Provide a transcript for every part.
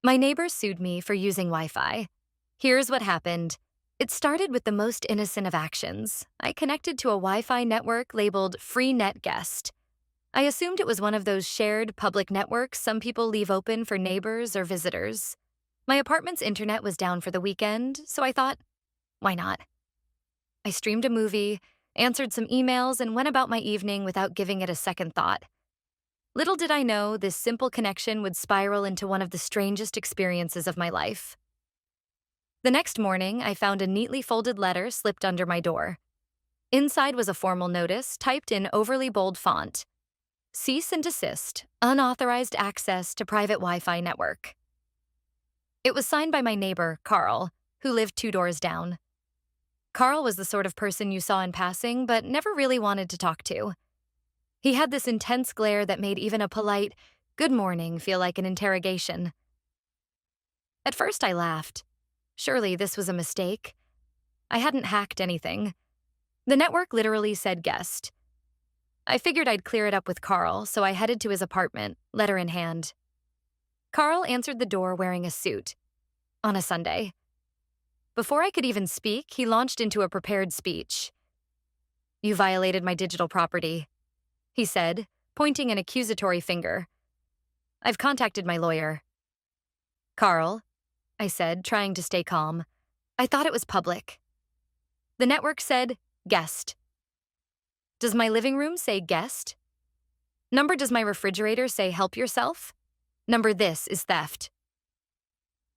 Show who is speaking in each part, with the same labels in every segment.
Speaker 1: My neighbor sued me for using Wi-Fi. Here's what happened. It started with the most innocent of actions. I connected to a Wi-Fi network labeled FreeNet-Guest. I assumed it was one of those shared public networks some people leave open for neighbors or visitors. My apartment's internet was down for the weekend, so I thought, why not? I streamed a movie, answered some emails, and went about my evening without giving it a second thought. Little did I know this simple connection would spiral into one of the strangest experiences of my life. The next morning, I found a neatly folded letter slipped under my door. Inside was a formal notice typed in overly bold font. Cease and desist, unauthorized access to private Wi-Fi network. It was signed by my neighbor, Carl, who lived 2 doors down. Carl was the sort of person you saw in passing, but never really wanted to talk to. He had this intense glare that made even a polite, "Good morning" feel like an interrogation. At first, I laughed. Surely this was a mistake. I hadn't hacked anything. The network literally said guest. I figured I'd clear it up with Carl, so I headed to his apartment, letter in hand. Carl answered the door wearing a suit. On a Sunday. Before I could even speak, he launched into a prepared speech. "You violated my digital property," he said, pointing an accusatory finger. "I've contacted my lawyer." "Carl," I said, trying to stay calm. "I thought it was public." The network said, guest. Does my living room say guest? Number does my refrigerator say help yourself? Number this is theft.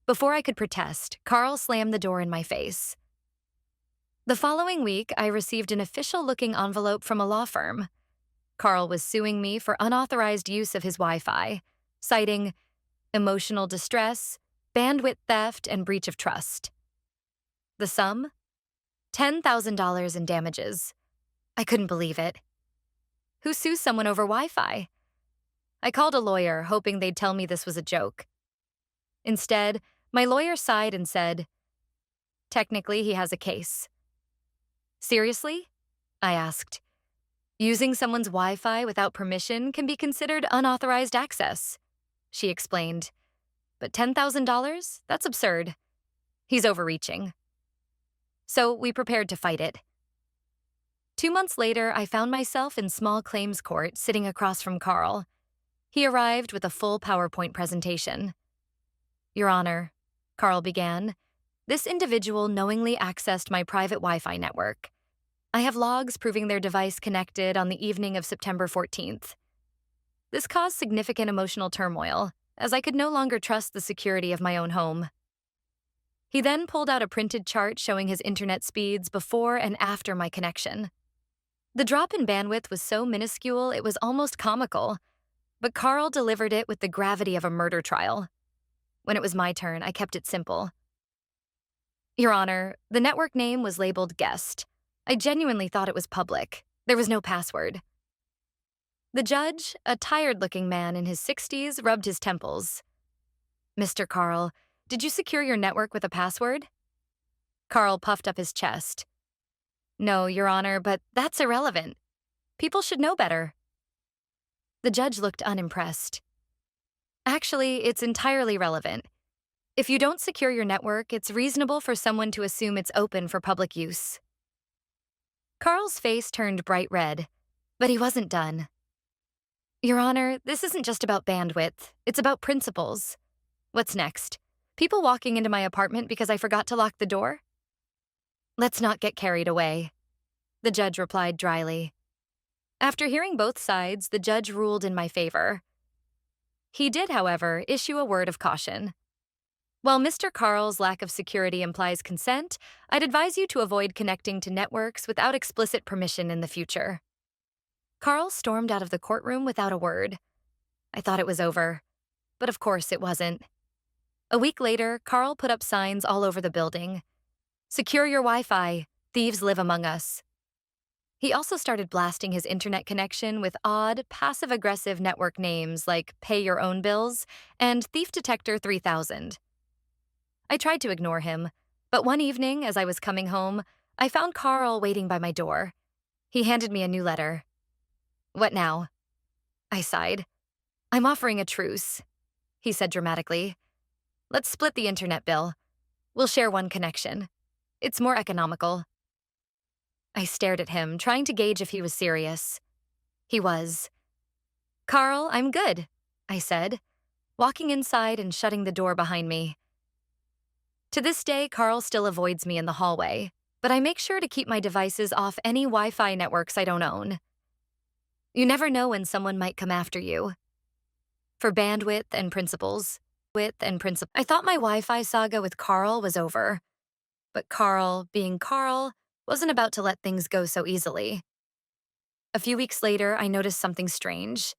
Speaker 1: Before I could protest, Carl slammed the door in my face. The following week, I received an official-looking envelope from a law firm. Carl was suing me for unauthorized use of his Wi-Fi, citing emotional distress, bandwidth theft, and breach of trust. The sum? $10,000 in damages. I couldn't believe it. Who sues someone over Wi-Fi? I called a lawyer, hoping they'd tell me this was a joke. Instead, my lawyer sighed and said, "Technically, he has a case." "Seriously?" I asked. "Using someone's Wi-Fi without permission can be considered unauthorized access," she explained. "But $10,000? That's absurd. He's overreaching." So we prepared to fight it. 2 months later, I found myself in small claims court sitting across from Carl. He arrived with a full PowerPoint presentation. "Your Honor," Carl began, "this individual knowingly accessed my private Wi-Fi network. I have logs proving their device connected on the evening of September 14th. This caused significant emotional turmoil, as I could no longer trust the security of my own home." He then pulled out a printed chart showing his internet speeds before and after my connection. The drop in bandwidth was so minuscule it was almost comical, but Carl delivered it with the gravity of a murder trial. When it was my turn, I kept it simple. "Your Honor, the network name was labeled guest. I genuinely thought it was public. There was no password." The judge, a tired-looking man in his 60s, rubbed his temples. "Mr. Carl, did you secure your network with a password?" Carl puffed up his chest. "No, Your Honor, but that's irrelevant. People should know better." The judge looked unimpressed. "Actually, it's entirely relevant. If you don't secure your network, it's reasonable for someone to assume it's open for public use." Carl's face turned bright red, but he wasn't done. "Your Honor, this isn't just about bandwidth. It's about principles. What's next? People walking into my apartment because I forgot to lock the door?" "Let's not get carried away," the judge replied dryly. After hearing both sides, the judge ruled in my favor. He did, however, issue a word of caution. "While Mr. Carl's lack of security implies consent, I'd advise you to avoid connecting to networks without explicit permission in the future." Carl stormed out of the courtroom without a word. I thought it was over, but of course it wasn't. A week later, Carl put up signs all over the building. "Secure your Wi-Fi. Thieves live among us." He also started blasting his internet connection with odd, passive-aggressive network names like Pay Your Own Bills and Thief Detector 3000. I tried to ignore him, but one evening, as I was coming home, I found Carl waiting by my door. He handed me a new letter. "What now?" I sighed. "I'm offering a truce," he said dramatically. Let's split the internet bill. We'll share one connection. It's more economical. I stared at him, trying to gauge if he was serious. He was. Carl, I'm good, I said, walking inside and shutting the door behind me. To this day, Carl still avoids me in the hallway, but I make sure to keep my devices off any Wi-Fi networks I don't own. You never know when someone might come after you. For bandwidth and principles. I thought my Wi-Fi saga with Carl was over, but Carl, being Carl, wasn't about to let things go so easily. A few weeks later, I noticed something strange.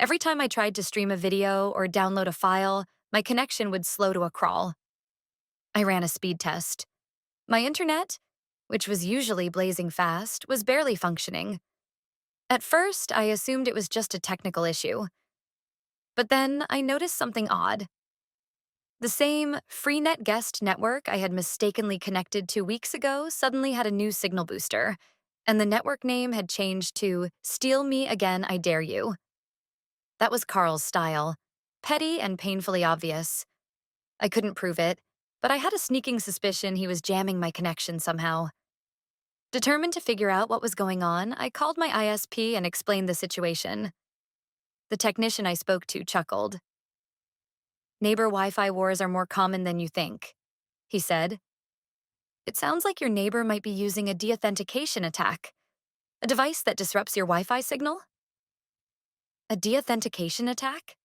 Speaker 1: Every time I tried to stream a video or download a file, my connection would slow to a crawl. I ran a speed test. My internet, which was usually blazing fast, was barely functioning. At first, I assumed it was just a technical issue. But then I noticed something odd. The same FreeNet-Guest network I had mistakenly connected 2 weeks ago suddenly had a new signal booster, and the network name had changed to Steal Me Again, I Dare You. That was Carl's style, petty and painfully obvious. I couldn't prove it, but I had a sneaking suspicion he was jamming my connection somehow. Determined to figure out what was going on, I called my ISP and explained the situation. The technician I spoke to chuckled. Neighbor Wi-Fi wars are more common than you think, he said. It sounds like your neighbor might be using a deauthentication attack, a device that disrupts your Wi-Fi signal? A deauthentication attack?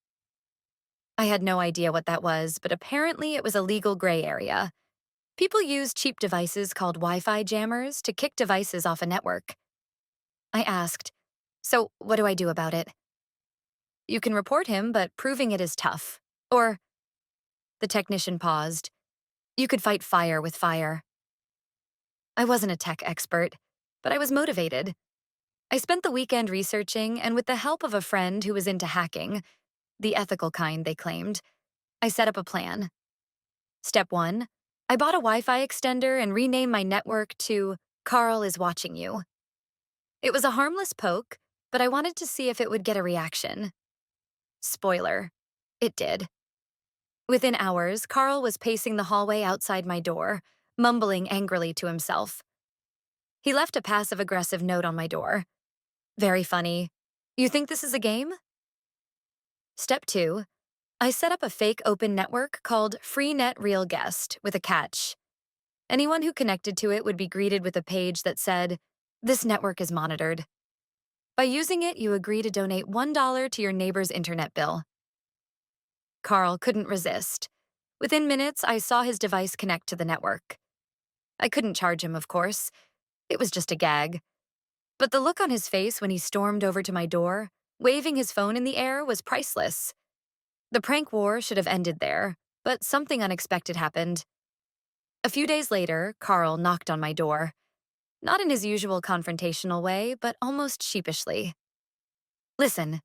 Speaker 1: I had no idea what that was, but apparently it was a legal gray area. People use cheap devices called Wi-Fi jammers to kick devices off a network. I asked, so what do I do about it? You can report him, but proving it is tough. Or, the technician paused, you could fight fire with fire. I wasn't a tech expert, but I was motivated. I spent the weekend researching, and with the help of a friend who was into hacking, the ethical kind, they claimed, I set up a plan. Step 1, I bought a Wi-Fi extender and renamed my network to Carl is Watching You. It was a harmless poke, but I wanted to see if it would get a reaction. Spoiler, it did. Within hours, Carl was pacing the hallway outside my door, mumbling angrily to himself. He left a passive-aggressive note on my door. Very funny. You think this is a game? Step 2, I set up a fake open network called FreeNet-Guest with a catch. Anyone who connected to it would be greeted with a page that said, "This network is monitored." By using it, you agree to donate $1 to your neighbor's internet bill. Carl couldn't resist. Within minutes, I saw his device connect to the network. I couldn't charge him, of course. It was just a gag. But the look on his face when he stormed over to my door, waving his phone in the air, was priceless. The prank war should have ended there, but something unexpected happened. A few days later, Carl knocked on my door. Not in his usual confrontational way, but almost sheepishly. Listen,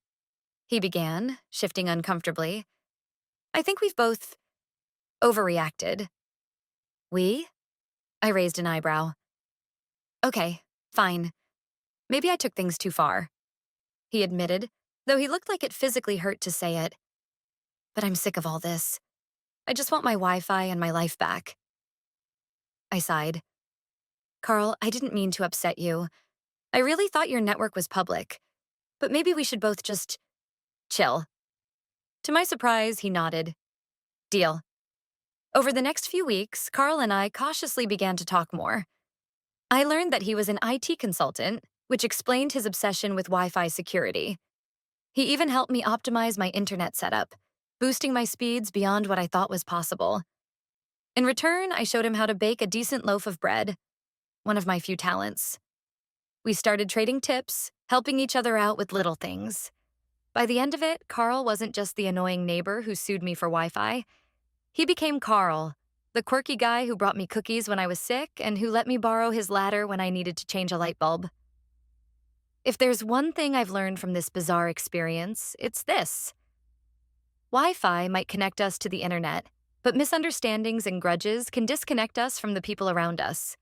Speaker 1: he began, shifting uncomfortably. I think we've both overreacted. We? I raised an eyebrow. Okay, fine. Maybe I took things too far, he admitted, though he looked like it physically hurt to say it. But I'm sick of all this. I just want my Wi-Fi and my life back. I sighed. Carl, I didn't mean to upset you. I really thought your network was public. But maybe we should both just chill. To my surprise, he nodded. Deal. Over the next few weeks, Carl and I cautiously began to talk more. I learned that he was an IT consultant, which explained his obsession with Wi-Fi security. He even helped me optimize my internet setup, boosting my speeds beyond what I thought was possible. In return, I showed him how to bake a decent loaf of bread, one of my few talents. We started trading tips, helping each other out with little things. By the end of it, Carl wasn't just the annoying neighbor who sued me for Wi-Fi. He became Carl, the quirky guy who brought me cookies when I was sick and who let me borrow his ladder when I needed to change a light bulb. If there's one thing I've learned from this bizarre experience, it's this. Wi-Fi might connect us to the internet, but misunderstandings and grudges can disconnect us from the people around us.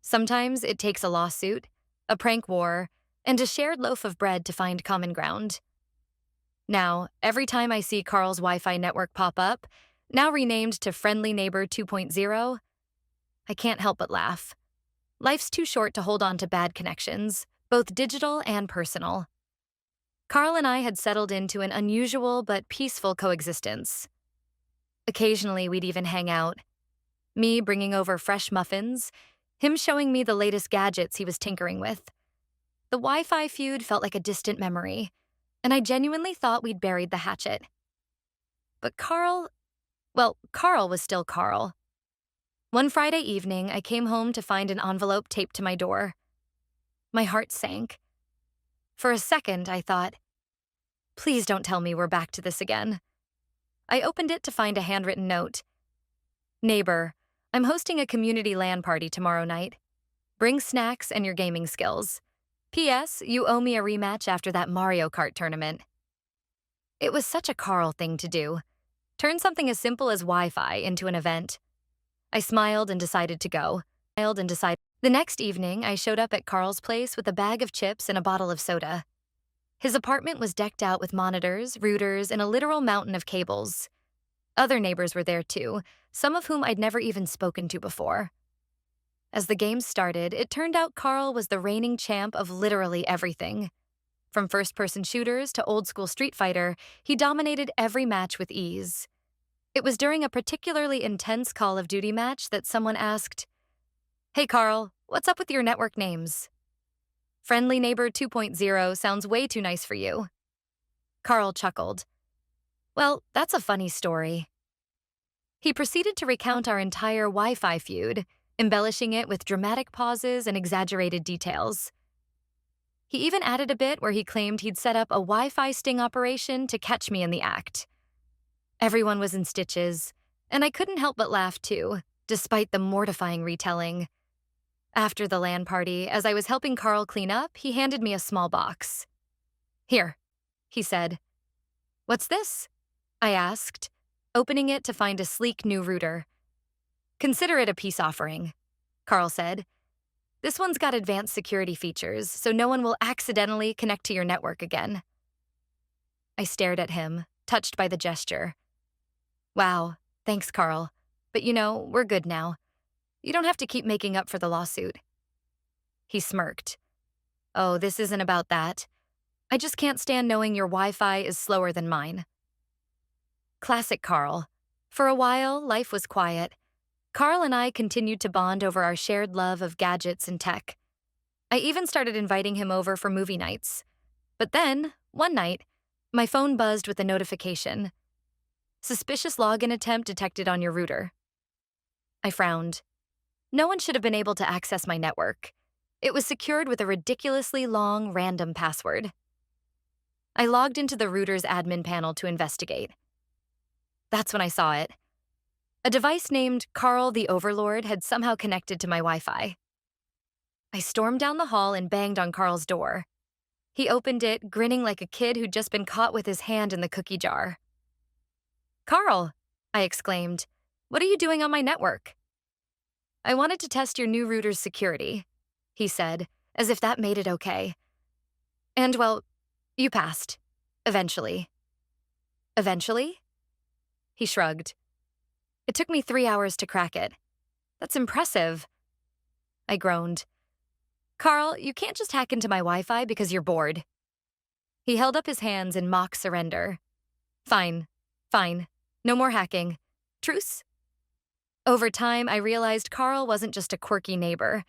Speaker 1: Sometimes it takes a lawsuit, a prank war, and a shared loaf of bread to find common ground. Now, every time I see Carl's Wi-Fi network pop up, now renamed to Friendly Neighbor 2.0, I can't help but laugh. Life's too short to hold on to bad connections, both digital and personal. Carl and I had settled into an unusual but peaceful coexistence. Occasionally, we'd even hang out. Me bringing over fresh muffins, him showing me the latest gadgets he was tinkering with. The Wi-Fi feud felt like a distant memory, and I genuinely thought we'd buried the hatchet. But Carl was still Carl. One Friday evening, I came home to find an envelope taped to my door. My heart sank. For a second, I thought, please don't tell me we're back to this again. I opened it to find a handwritten note. Neighbor, I'm hosting a community LAN party tomorrow night. Bring snacks and your gaming skills. P.S. You owe me a rematch after that Mario Kart tournament. It was such a Carl thing to do. Turn something as simple as Wi-Fi into an event. I smiled and decided to go. The next evening, I showed up at Carl's place with a bag of chips and a bottle of soda. His apartment was decked out with monitors, routers, and a literal mountain of cables. Other neighbors were there too, some of whom I'd never even spoken to before. As the game started, it turned out Carl was the reigning champ of literally everything. From first-person shooters to old-school Street Fighter, he dominated every match with ease. It was during a particularly intense Call of Duty match that someone asked, "Hey Carl, what's up with your network names?" Friendly Neighbor 2.0 sounds way too nice for you. Carl chuckled. Well, that's a funny story. He proceeded to recount our entire Wi-Fi feud, embellishing it with dramatic pauses and exaggerated details. He even added a bit where he claimed he'd set up a Wi-Fi sting operation to catch me in the act. Everyone was in stitches, and I couldn't help but laugh too, despite the mortifying retelling. After the LAN party, as I was helping Carl clean up, he handed me a small box. Here, he said. What's this? I asked, opening it to find a sleek new router. Consider it a peace offering, Carl said. This one's got advanced security features, so no one will accidentally connect to your network again. I stared at him, touched by the gesture. Wow, thanks, Carl. But we're good now. You don't have to keep making up for the lawsuit. He smirked. Oh, this isn't about that. I just can't stand knowing your Wi-Fi is slower than mine. Classic Carl. For a while, life was quiet. Carl and I continued to bond over our shared love of gadgets and tech. I even started inviting him over for movie nights. But then, one night, my phone buzzed with a notification. Suspicious login attempt detected on your router. I frowned. No one should have been able to access my network. It was secured with a ridiculously long, random password. I logged into the router's admin panel to investigate. That's when I saw it. A device named Carl the Overlord had somehow connected to my Wi-Fi. I stormed down the hall and banged on Carl's door. He opened it, grinning like a kid who'd just been caught with his hand in the cookie jar. Carl, I exclaimed, what are you doing on my network? I wanted to test your new router's security, he said, as if that made it okay. And, well, you passed. Eventually. Eventually? He shrugged. It took me 3 hours to crack it. That's impressive. I groaned. Carl, you can't just hack into my Wi-Fi because you're bored. He held up his hands in mock surrender. Fine. No more hacking. Truce? Over time, I realized Carl wasn't just a quirky neighbor.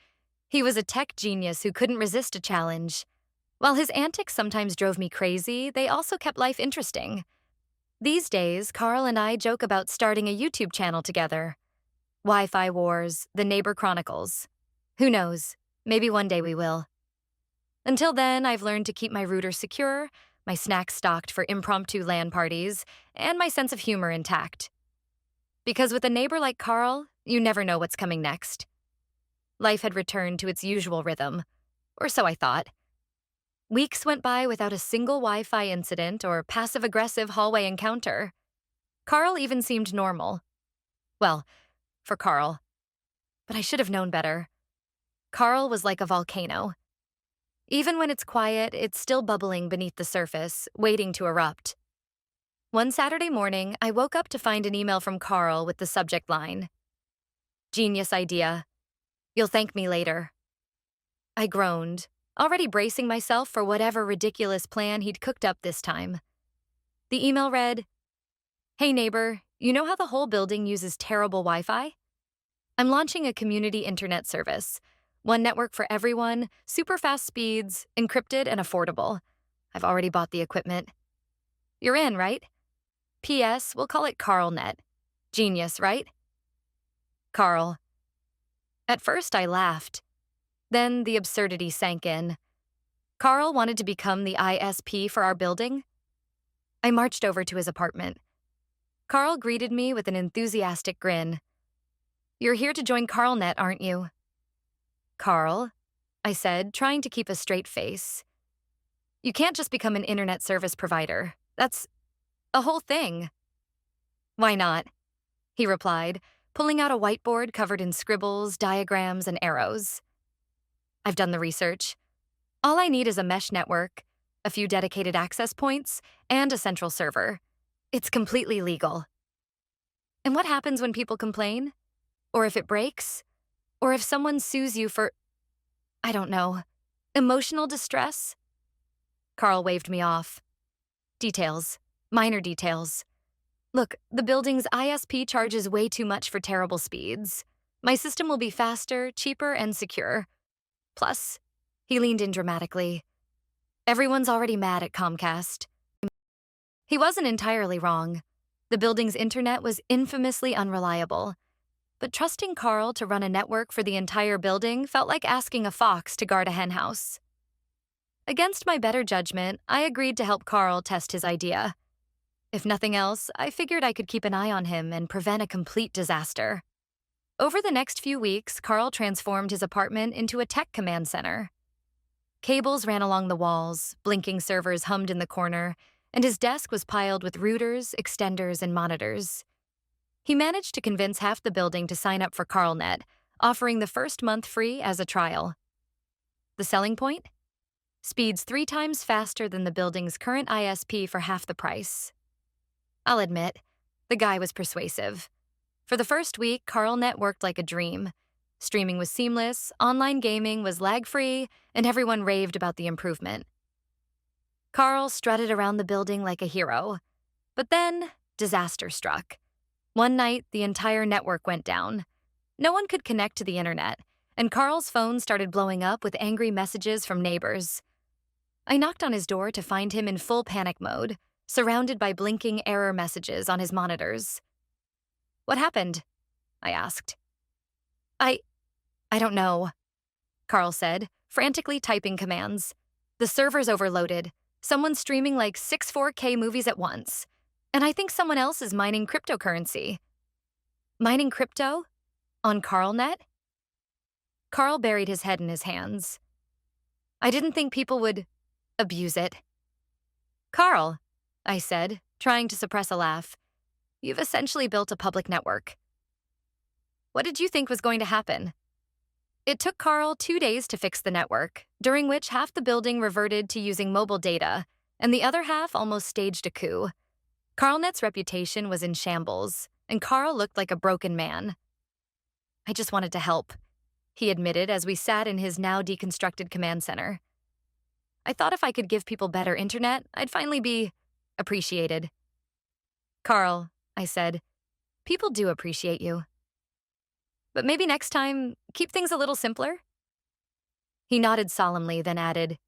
Speaker 1: He was a tech genius who couldn't resist a challenge. While his antics sometimes drove me crazy, they also kept life interesting. These days, Carl and I joke about starting a YouTube channel together. Wi-Fi Wars, The Neighbor Chronicles. Who knows? Maybe one day we will. Until then, I've learned to keep my router secure, my snacks stocked for impromptu LAN parties, and my sense of humor intact. Because with a neighbor like Carl, you never know what's coming next. Life had returned to its usual rhythm, or so I thought. Weeks went by without a single Wi-Fi incident or passive-aggressive hallway encounter. Carl even seemed normal. Well, for Carl. But I should have known better. Carl was like a volcano. Even when it's quiet, it's still bubbling beneath the surface, waiting to erupt. One Saturday morning, I woke up to find an email from Carl with the subject line, "Genius idea. You'll thank me later." I groaned, already bracing myself for whatever ridiculous plan he'd cooked up this time. The email read, "Hey neighbor, you know how the whole building uses terrible Wi-Fi? I'm launching a community internet service. One network for everyone, super fast speeds, encrypted and affordable. I've already bought the equipment. You're in, right? P.S. We'll call it CarlNet. Genius, right? Carl." At first, I laughed. Then the absurdity sank in. Carl wanted to become the ISP for our building? I marched over to his apartment. Carl greeted me with an enthusiastic grin. "You're here to join CarlNet, aren't you?" "Carl," I said, trying to keep a straight face. "You can't just become an internet service provider. That's a whole thing." "Why not?" he replied, pulling out a whiteboard covered in scribbles, diagrams, and arrows. "I've done the research. All I need is a mesh network, a few dedicated access points, and a central server. It's completely legal." "And what happens when people complain? Or if it breaks? Or if someone sues you for, I don't know, emotional distress?" Carl waved me off. "Details. Minor details. Look, the building's ISP charges way too much for terrible speeds. My system will be faster, cheaper, and secure. Plus," he leaned in dramatically, "everyone's already mad at Comcast." He wasn't entirely wrong. The building's internet was infamously unreliable. But trusting Carl to run a network for the entire building felt like asking a fox to guard a henhouse. Against my better judgment, I agreed to help Carl test his idea. If nothing else, I figured I could keep an eye on him and prevent a complete disaster. Over the next few weeks, Carl transformed his apartment into a tech command center. Cables ran along the walls, blinking servers hummed in the corner, and his desk was piled with routers, extenders, and monitors. He managed to convince half the building to sign up for CarlNet, offering the first month free as a trial. The selling point? Speeds 3 times faster than the building's current ISP for half the price. I'll admit, the guy was persuasive. For the first week, CarlNet worked like a dream. Streaming was seamless, online gaming was lag-free, and everyone raved about the improvement. Carl strutted around the building like a hero. But then, disaster struck. One night, the entire network went down. No one could connect to the internet, and Carl's phone started blowing up with angry messages from neighbors. I knocked on his door to find him in full panic mode, surrounded by blinking error messages on his monitors. "What happened?" I asked. I don't know," Carl said, frantically typing commands. "The server's overloaded. Someone's streaming like 6 4K movies at once. And I think someone else is mining cryptocurrency." "Mining crypto? On CarlNet?" Carl buried his head in his hands. "I didn't think people would abuse it." "Carl," I said, trying to suppress a laugh, "you've essentially built a public network." "What did you think was going to happen?" It took Carl 2 days to fix the network, during which half the building reverted to using mobile data, and the other half almost staged a coup. CarlNet's reputation was in shambles, and Carl looked like a broken man. "I just wanted to help," he admitted as we sat in his now deconstructed command center. "I thought if I could give people better internet, I'd finally be appreciated." "Carl," I said, "people do appreciate you. But maybe next time, keep things a little simpler?" He nodded solemnly, then added,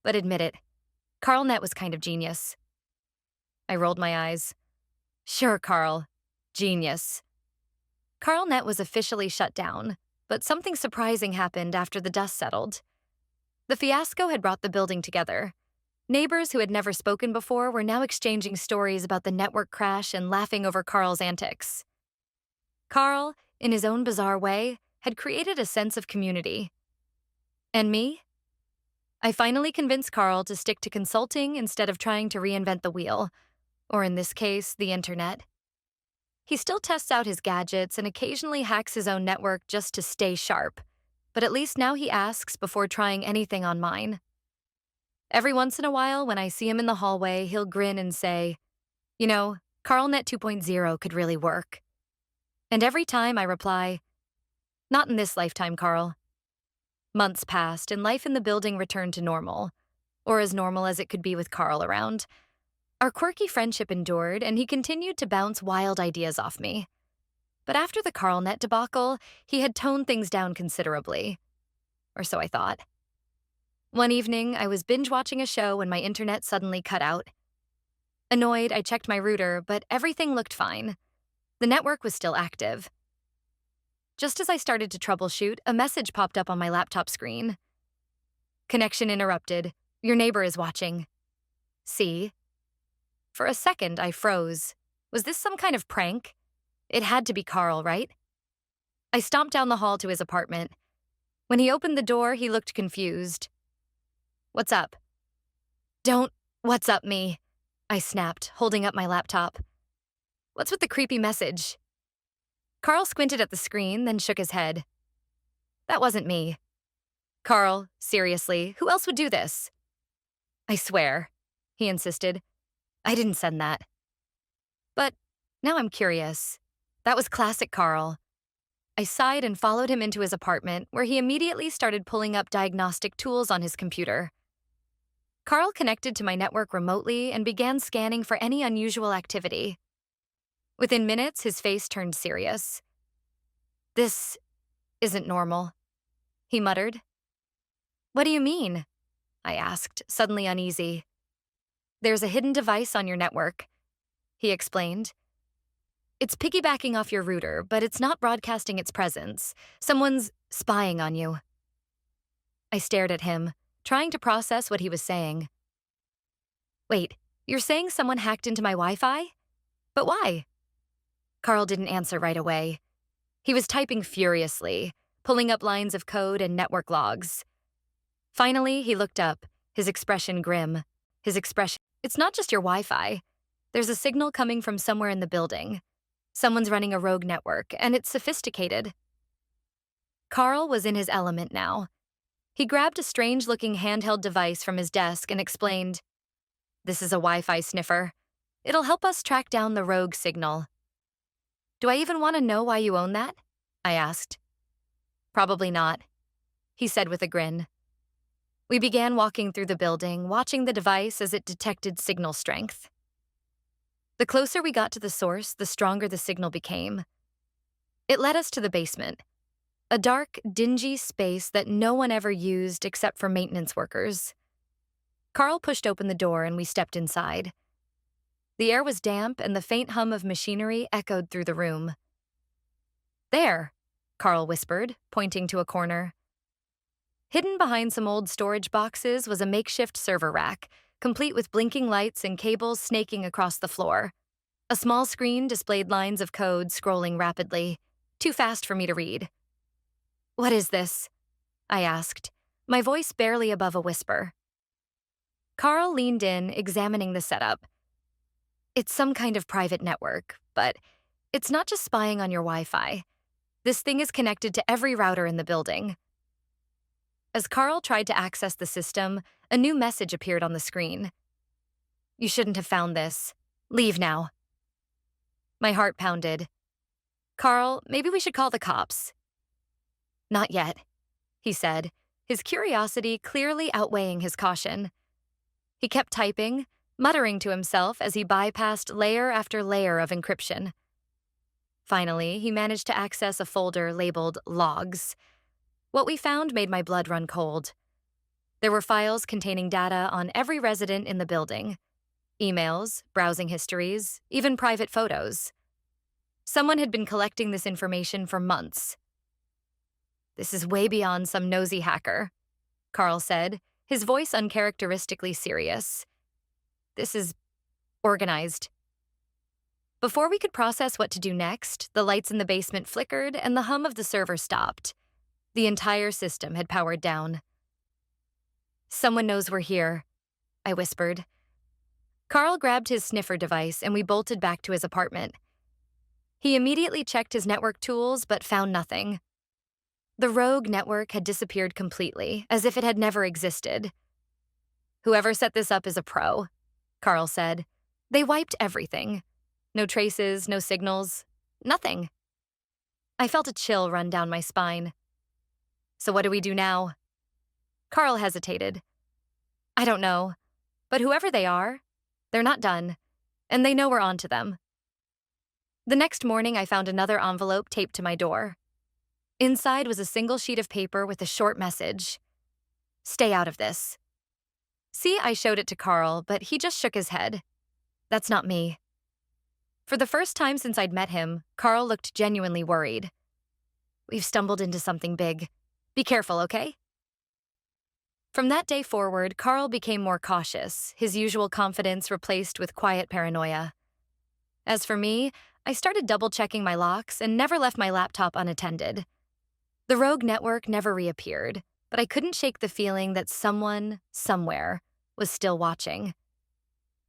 Speaker 1: "But admit it, CarlNet was kind of genius." I rolled my eyes. "Sure, Carl. Genius." CarlNet was officially shut down, but something surprising happened after the dust settled. The fiasco had brought the building together. Neighbors who had never spoken before were now exchanging stories about the network crash and laughing over Carl's antics. Carl, in his own bizarre way, had created a sense of community. And me? I finally convinced Carl to stick to consulting instead of trying to reinvent the wheel, or in this case, the internet. He still tests out his gadgets and occasionally hacks his own network just to stay sharp, but at least now he asks before trying anything on mine. Every once in a while, when I see him in the hallway, he'll grin and say, You know, CarlNet 2.0 could really work. And every time I reply, not in this lifetime, Carl. Months passed and life in the building returned to normal, or as normal as it could be with Carl around. Our quirky friendship endured, and he continued to bounce wild ideas off me. But after the CarlNet debacle, he had toned things down considerably. Or so I thought. One evening, I was binge-watching a show when my internet suddenly cut out. Annoyed, I checked my router, but everything looked fine. The network was still active. Just as I started to troubleshoot, a message popped up on my laptop screen. Connection interrupted. Your neighbor is watching. See? For a second, I froze. Was this some kind of prank? It had to be Carl, right? I stomped down the hall to his apartment. When he opened the door, he looked confused. What's up? Don't what's up me, I snapped, holding up my laptop. What's with the creepy message? Carl squinted at the screen, then shook his head. That wasn't me. Carl, seriously, who else would do this? I swear, he insisted. I didn't send that. But now I'm curious. That was classic Carl. I sighed and followed him into his apartment, where he immediately started pulling up diagnostic tools on his computer. Carl connected to my network remotely and began scanning for any unusual activity. Within minutes, his face turned serious. This isn't normal, he muttered. What do you mean? I asked, suddenly uneasy. There's a hidden device on your network, he explained. It's piggybacking off your router, but it's not broadcasting its presence. Someone's spying on you. I stared at him, trying to process what he was saying. Wait, you're saying someone hacked into my Wi-Fi? But why? Carl didn't answer right away. He was typing furiously, pulling up lines of code and network logs. Finally, he looked up, his expression grim. It's not just your Wi-Fi. There's a signal coming from somewhere in the building. Someone's running a rogue network, and it's sophisticated. Carl was in his element now. He grabbed a strange-looking handheld device from his desk and explained, This is a Wi-Fi sniffer. It'll help us track down the rogue signal. Do I even want to know why you own that? I asked. Probably not, he said with a grin. We began walking through the building, watching the device as it detected signal strength. The closer we got to the source, the stronger the signal became. It led us to the basement, a dark, dingy space that no one ever used except for maintenance workers. Carl pushed open the door and we stepped inside. The air was damp and the faint hum of machinery echoed through the room. There, Carl whispered, pointing to a corner. Hidden behind some old storage boxes was a makeshift server rack, complete with blinking lights and cables snaking across the floor. A small screen displayed lines of code scrolling rapidly, too fast for me to read. What is this? I asked, my voice barely above a whisper. Carl leaned in, examining the setup. It's some kind of private network, but it's not just spying on your Wi-Fi. This thing is connected to every router in the building. As Carl tried to access the system, a new message appeared on the screen. You shouldn't have found this. Leave now. My heart pounded. Carl, maybe we should call the cops. Not yet, he said, his curiosity clearly outweighing his caution. He kept typing, muttering to himself as he bypassed layer after layer of encryption. Finally, he managed to access a folder labeled Logs. What we found made my blood run cold. There were files containing data on every resident in the building. Emails, browsing histories, even private photos. Someone had been collecting this information for months. This is way beyond some nosy hacker, Carl said, his voice uncharacteristically serious. This is organized. Before we could process what to do next, the lights in the basement flickered and the hum of the server stopped. The entire system had powered down. Someone knows we're here, I whispered. Carl grabbed his sniffer device and we bolted back to his apartment. He immediately checked his network tools but found nothing. The rogue network had disappeared completely, as if it had never existed. Whoever set this up is a pro, Carl said. They wiped everything. No traces, no signals, nothing. I felt a chill run down my spine. So what do we do now? Carl hesitated. I don't know, but whoever they are, they're not done, and they know we're on to them. The next morning, I found another envelope taped to my door. Inside was a single sheet of paper with a short message. Stay out of this. See, I showed it to Carl, but he just shook his head. That's not me. For the first time since I'd met him, Carl looked genuinely worried. We've stumbled into something big. Be careful, okay? From that day forward, Carl became more cautious, his usual confidence replaced with quiet paranoia. As for me, I started double-checking my locks and never left my laptop unattended. The rogue network never reappeared, but I couldn't shake the feeling that someone, somewhere, was still watching.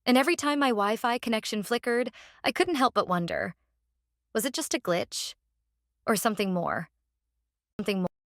Speaker 1: And every time my Wi-Fi connection flickered, I couldn't help but wonder, was it just a glitch? Or something more? Something more.